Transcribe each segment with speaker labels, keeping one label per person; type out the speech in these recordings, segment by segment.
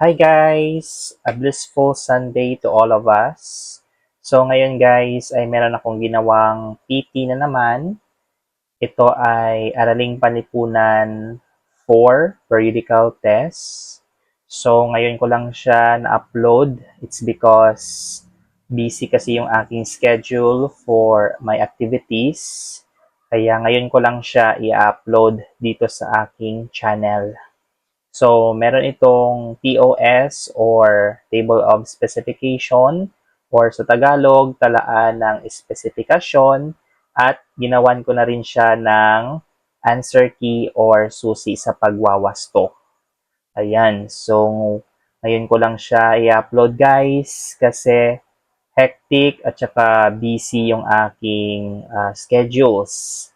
Speaker 1: Hi guys! A blissful Sunday to all of us. So ngayon guys ay meron akong ginawang PT na naman. Ito ay Araling Panlipunan 4 Periodical Test. So ngayon ko lang siya na-upload. It's because busy kasi yung aking schedule for my activities. Kaya ngayon ko lang siya i-upload dito sa aking channel. So, meron itong TOS or Table of Specification or sa Tagalog, talaan ng espesifikasyon at ginawan ko na rin siya ng answer key or susi sa pagwawasto. Ayan, so ngayon ko lang siya i-upload guys kasi hectic at saka busy yung aking schedules.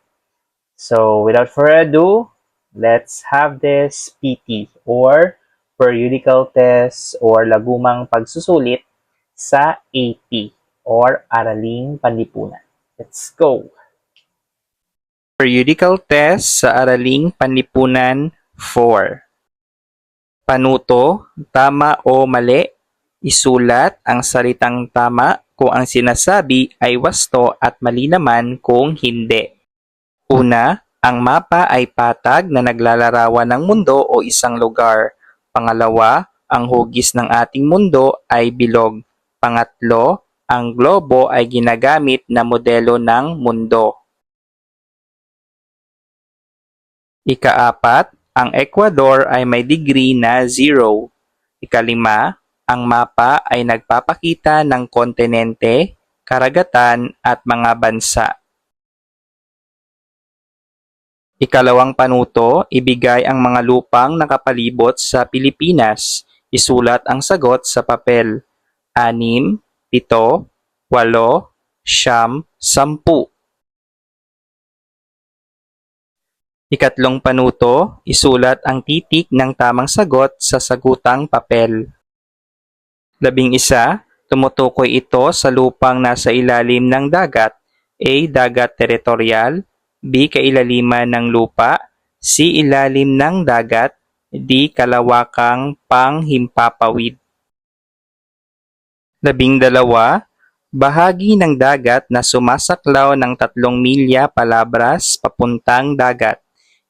Speaker 1: So, without further ado, let's have this PT or periodical test or lagumang pagsusulit sa AP or Araling Panlipunan. Let's go! Periodical test sa Araling Panlipunan 4. Panuto, tama o mali? Isulat ang salitang tama kung ang sinasabi ay wasto at mali naman kung hindi. Una, ang mapa ay patag na naglalarawan ng mundo o isang lugar. Pangalawa, ang hugis ng ating mundo ay bilog. Pangatlo, ang globo ay ginagamit na modelo ng mundo. Ikaapat, ang Ecuador ay may degree na 0. Ikalima, ang mapa ay nagpapakita ng kontinente, karagatan at mga bansa. Ikalawang panuto, ibigay ang mga lupang nakapalibot sa Pilipinas. Isulat ang sagot sa papel. 6, 7, 8, 9, 10. Ikatlong panuto, isulat ang titik ng tamang sagot sa sagutang papel. 11, tumutukoy ito sa lupang nasa ilalim ng dagat. A. Dagat teritorial. B. Kailaliman ng lupa. C. Ilalim ng dagat. D. Kalawakang panghimpapawid. 12, bahagi ng dagat na sumasaklaw ng 3 milya palabras papuntang dagat.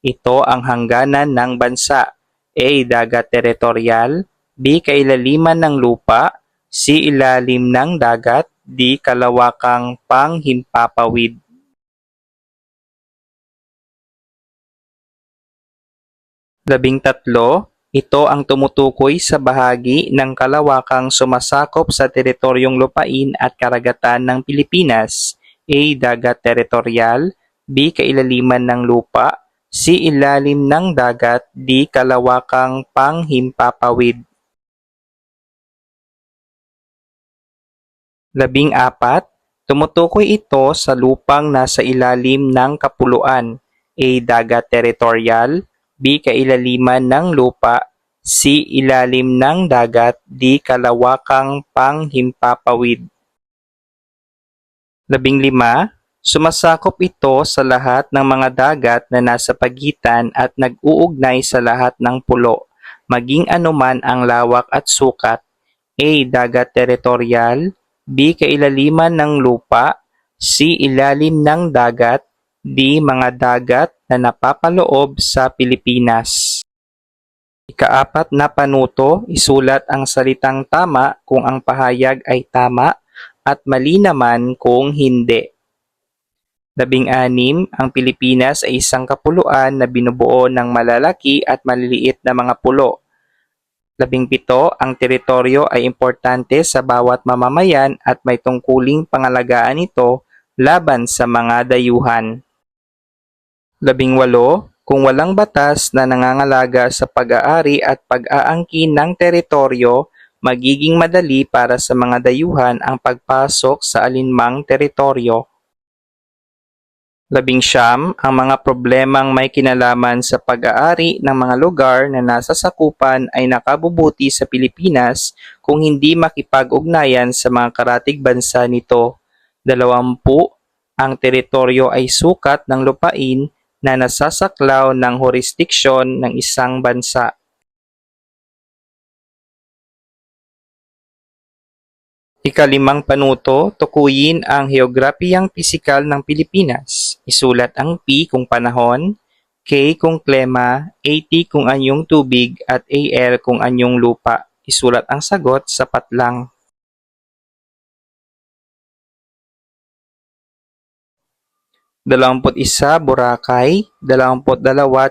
Speaker 1: Ito ang hangganan ng bansa. A. Dagat teritorial. B. Kailaliman ng lupa. C. Ilalim ng dagat. D. Kalawakang panghimpapawid. 13, ito ang tumutukoy sa bahagi ng kalawakang sumasakop sa teritoryong lupain at karagatan ng Pilipinas. A. Dagat teritorial. B. Kailaliman ng lupa. C. Ilalim ng dagat. D. Kalawakang panghimpapawid. 14, tumutukoy ito sa lupang nasa ilalim ng kapuluan. A. Dagat teritorial. B. Kailaliman ng lupa. C. Ilalim ng dagat. D. Kalawakang panghimpapawid. 15, sumasakop ito sa lahat ng mga dagat na nasa pagitan at nag-uugnay sa lahat ng pulo, maging anuman ang lawak at sukat. A. Dagat teritorial. B. Kailaliman ng lupa. C. Ilalim ng dagat. D. Mga dagat na napapaloob sa Pilipinas. Ikaapat na panuto, isulat ang salitang tama kung ang pahayag ay tama at mali naman kung hindi. 16, ang Pilipinas ay isang kapuluan na binubuo ng malalaki at maliliit na mga pulo. 17, ang teritoryo ay importante sa bawat mamamayan at may tungkuling pangalagaan ito laban sa mga dayuhan. 18, kung walang batas na nangangalaga sa pag-aari at pag-aangkin ng teritoryo, magiging madali para sa mga dayuhan ang pagpasok sa alinmang teritoryo. 19, ang mga problemang may kinalaman sa pag-aari ng mga lugar na nasa sakupan ay nakabubuti sa Pilipinas kung hindi makipag-ugnayan sa mga karatig bansa nito. 20, ang teritoryo ay sukat ng lupain na nasasaklaw ng jurisdiksyon ng isang bansa. Ikalimang panuto, tukuyin ang heograpiyang pisikal ng Pilipinas. Isulat ang P kung panahon, K kung klema, AT kung anyong tubig, at AL kung anyong lupa. Isulat ang sagot, sapat lang. Dalawamput isa, Boracay. 22,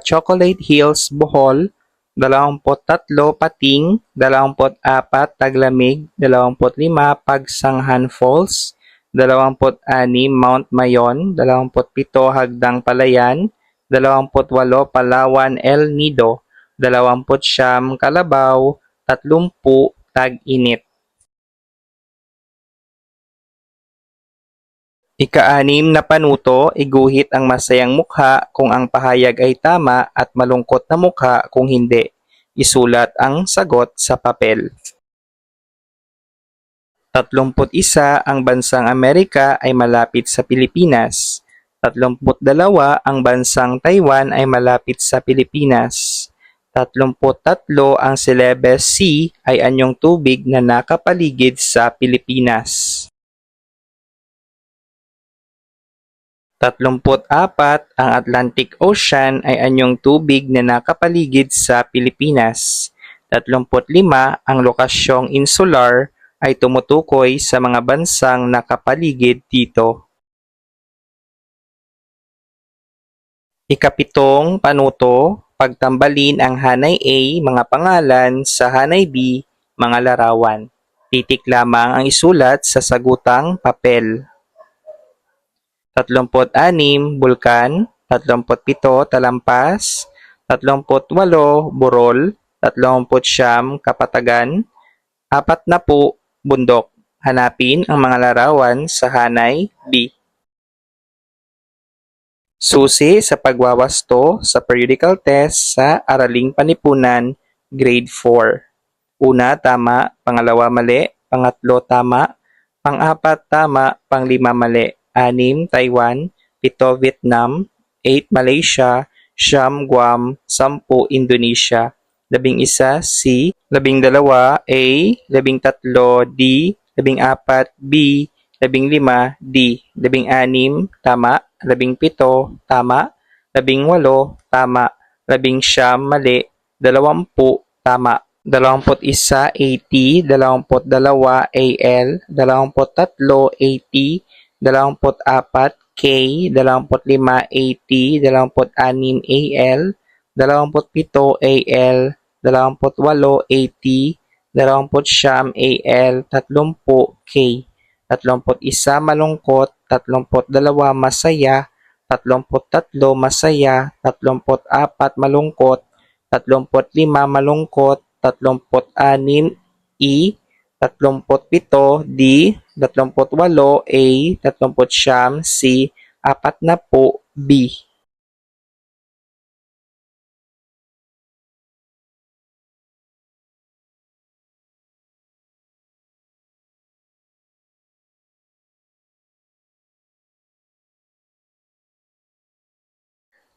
Speaker 1: Chocolate Hills, Bohol. 23, Pating. 24, Taglamig. 25, Pagsanghan Falls. 26, Mount Mayon. 27, Hagdang Palayan. 28, Palawan, El Nido. 29, Kalabaw. 30, Tag-init. Ika-6 na panuto, iguhit ang masayang mukha kung ang pahayag ay tama at malungkot na mukha kung hindi. Isulat ang sagot sa papel. 31, ang bansang Amerika ay malapit sa Pilipinas. 32, ang bansang Taiwan ay malapit sa Pilipinas. 33, ang Celebes Sea ay anyong tubig na nakapaligid sa Pilipinas. 34, ang Atlantic Ocean ay anyong tubig na nakapaligid sa Pilipinas. 35, ang lokasyong insular ay tumutukoy sa mga bansang nakapaligid dito. Ikapitong panuto, pagtambalin ang hanay A, mga pangalan, sa hanay B, mga larawan. Titik lamang ang isulat sa sagutang papel. 36, Bulkan. 37, Talampas. 38, Burol. 39, Kapatagan. 40, Bundok. Hanapin ang mga larawan sa hanay B. Susi sa pagwawasto sa periodical test sa Araling Panipunan, Grade 4. Una, tama. Pangalawa, mali. Pangatlo, tama. Pang-apat, tama. Pang-5, mali. 6, Taiwan. 7, Vietnam. 8, Malaysia. 9, Guam. 10, Indonesia. 11, C. 12, A. 13, D. 14, B. 15, D. 16, tama. 17, tama. 18, tama. 19, mali. 20, tama. 21, AT. 22, AL. 23, AT. 24, K. 25, AT. 26, AL. 27, AL. 28, AT. 29, AL. 30, K. 31, malungkot. 32, masaya. 33, masaya. 34, malungkot. 35, malungkot. 36, E. 37, D. 38, A. 39, C. 40, B.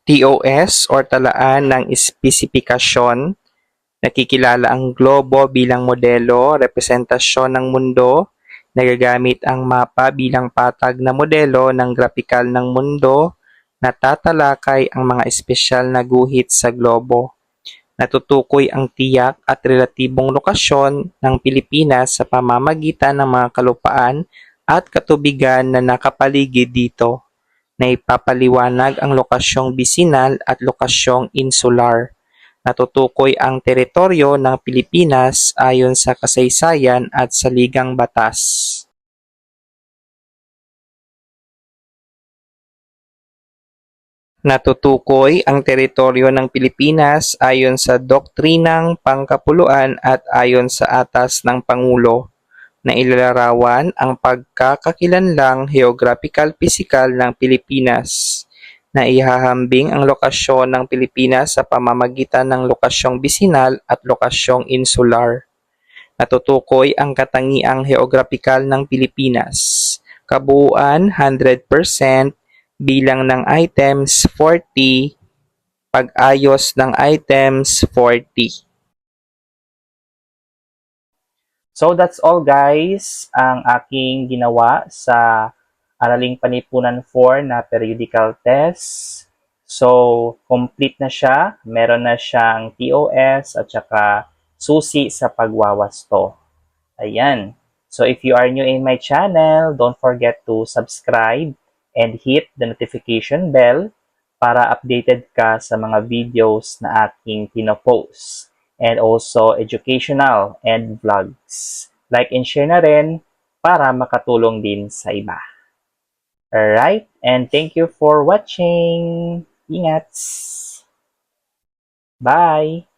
Speaker 1: TOS or talaan ng espesipikasyon. Nakikilala ang globo bilang modelo, representasyon ng mundo. Nagagamit ang mapa bilang patag na modelo ng grapikal ng mundo. Natatalakay ang mga espesyal na guhit sa globo. Natutukoy ang tiyak at relatibong lokasyon ng Pilipinas sa pamamagitan ng mga kalupaan at katubigan na nakapaligid dito, na ipapaliwanag ang lokasyong bisinal at lokasyong insular. Natutukoy ang teritoryo ng Pilipinas ayon sa kasaysayan at saligang batas. Natutukoy ang teritoryo ng Pilipinas ayon sa Doktrinang Pangkapuluan at ayon sa Atas ng Pangulo, na ilalarawan ang pagkakakilanlang geographical-pisikal ng Pilipinas, na ihahambing ang lokasyon ng Pilipinas sa pamamagitan ng lokasyong bisinal at lokasyong insular. Natutukoy ang katangiang geographical ng Pilipinas. Kabuuan 100%, bilang ng items 40, pag-ayos ng items 40. So that's all guys ang aking ginawa sa Araling Panipunan 4 na periodical test. So, complete na siya. Meron na siyang TOS at saka susi sa pagwawasto. Ayan. So, if you are new in my channel, don't forget to subscribe and hit the notification bell para updated ka sa mga videos na aking pinopost. And also educational and vlogs. Like and share na rin para makatulong din sa iba. Alright? And thank you for watching. Ingat! Bye!